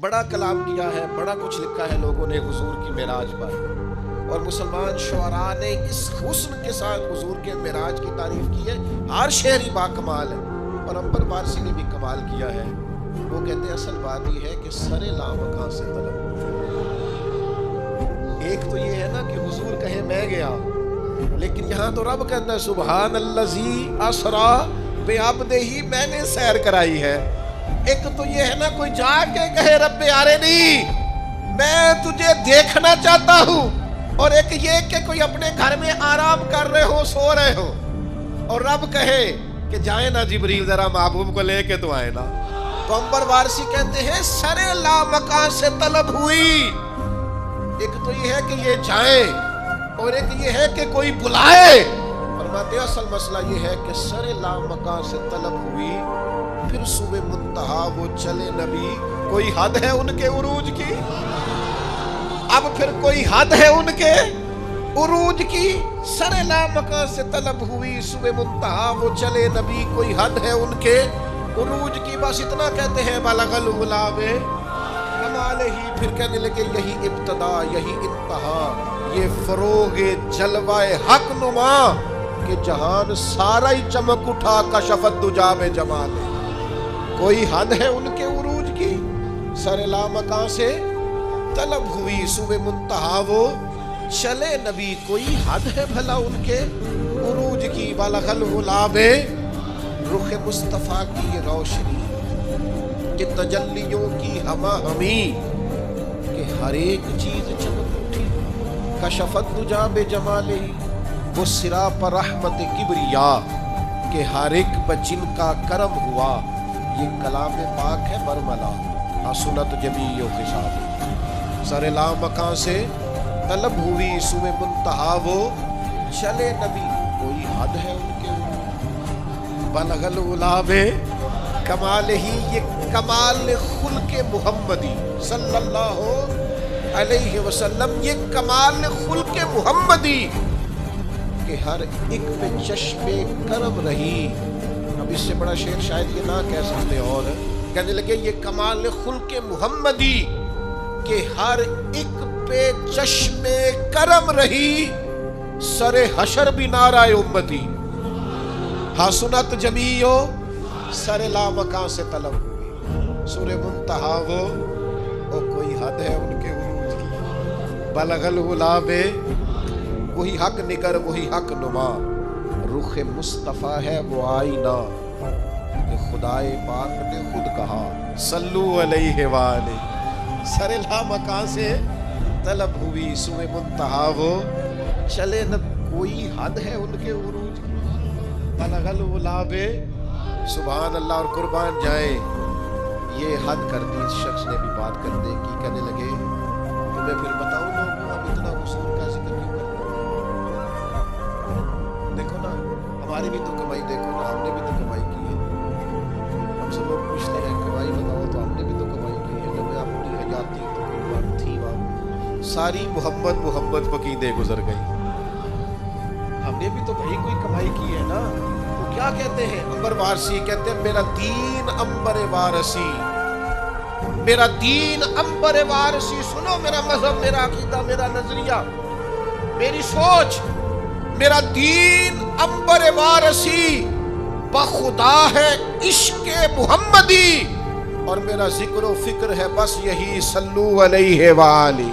بڑا کلام کیا ہے، بڑا کچھ لکھا ہے لوگوں نے حضور کی معراج پر، اور مسلمان شعراء نے اس حسن کے ساتھ حضور کے معراج کی تعریف کی ہے. ہر شعری با کمال ہے، اور عنبر وارثی نے بھی کمال کیا ہے. وہ کہتے ہیں اصل بات یہ ہے کہ سر لامکان سے طلب. ایک تو یہ ہے نا کہ حضور کہے میں گیا، لیکن یہاں تو رب کہتا ہے سبحان اللذی اسرا بعبدہ، میں نے سیر کرائی ہے. ایک تو یہ ہے نا کوئی جا کے کہے رب ارنی میں تجھے دیکھنا چاہتا ہوں، اور ایک یہ کہ کوئی اپنے گھر میں آرام کر رہے ہو، سو رہے ہو، اور رب کہے کہ جائیں نا جبریل ذرا محبوب کو لے کے تو آئے نا. تو عنبر وارثی کہتے ہیں سر لامکان سے طلب ہوئی. ایک تو یہ ہے کہ یہ جائیں، اور ایک یہ ہے کہ کوئی بلائے. فرماتے ہیں اصل مسئلہ یہ ہے کہ سر لامکان سے طلب ہوئی، پھر صبح منتہا وہ چلے نبی. کوئی حد ہے ان کے عروج کی؟ اب پھر کوئی حد ہے ان کے عروج کی؟ سر لامکان سے طلب ہوئی، صبح منتہا وہ چلے نبی. کوئی حد ہے ان کے عروج کی؟ بس اتنا کہتے ہیں بلغ العلا کمال ہی. پھر کہنے لگے یہی ابتدا یہی انتہا، یہ فروغ جلوہ حق نما، کہ جہان سارا ہی چمک اٹھا کشفت دجا میں جمال. کوئی حد ہے ان کے عروج کی؟ سر لامکان سے طلب ہوئی، صبح منتہا وہ چلے نبی. کوئی حد ہے بھلا ان کے عروج کی؟ بلغ العلا رخ مصطفیٰ کی روشنی، کہ تجلیوں کی ہما ہمی، کہ ہر ایک چیز چمک اٹھی کشفت دجا بے جمالہ. وہ سرا پر رحمت کبریا، کہ ہر ایک بجن کا کرم ہوا. یہ کلام پاک ہے برملا حسنت جمیع و خصال. سر لامکان سے طلب ہوئی، صبح منتہا وہ چلے نبی. کوئی حد ہے ان کے بلغ العلا کمال ہی. یہ کمال خلق محمدی صلی اللہ علیہ وسلم، یہ کمال خلق محمدی کہ ہر ایک پہ چشم کرم رہی. اب اس سے بڑا شعر شاید یہ نہ کہہ سکتے. اور کہنے لگے یہ کمال خلق محمدی کہ ہر ایک پہ چشم کرم رہی، سر حشر بھی نعرہ امتی. حسنت جمیع سر لامکان سے طلب ہوئی، سر منتہا وہ، اور کوئی حد ہے ان کے عروج کی؟ بلغ العلا وہی حق نگر وہی حق نما. رخ مصطفیٰ ہے وہ آئینہ، کہ خدائے پاک نے خود کہا صلو علیہ وآلہ. سر لامکان سے طلب ہوئی، صبح منتہا وہ چلے نہ. کوئی حد ہے ان کے عروج کی؟ بلغ العلا سبحان اللہ. اور قربان جائیں یہ حد کر دی اس شخص نے بھی بات کرنے کی. کہنے لگے تمہیں پھر بتاؤں لوگوں اب اتنا حضور کا ذکر کیوں کرتے؟ دیکھو نا ہماری بھی تو کمائی، دیکھو نا ہم نے بھی تو کمائی کی ہے. ہم سب لوگ پوچھتے ہیں کمائی بتاؤ، تو ہم نے بھی تو کمائی کی ہے. جب اپنی حیاتی تو کوئی بات تھی وہاں ساری محمد محمد پقیدے گزر گئی. ہم نے بھی تو بھائی کوئی کمائی کی ہے نا. وہ کیا کہتے ہیں عنبر وارثی کہتے ہیں میرا دین عنبر وارثی، میرا دین عنبر وارثی. سنو میرا مذہب، میرا عقیدہ، میرا نظریہ، میری سوچ. میرا دین عنبر وارثی بخدا ہے عشق محمدی، اور میرا ذکر و فکر ہے بس یہی صلو علیہ وآلہ.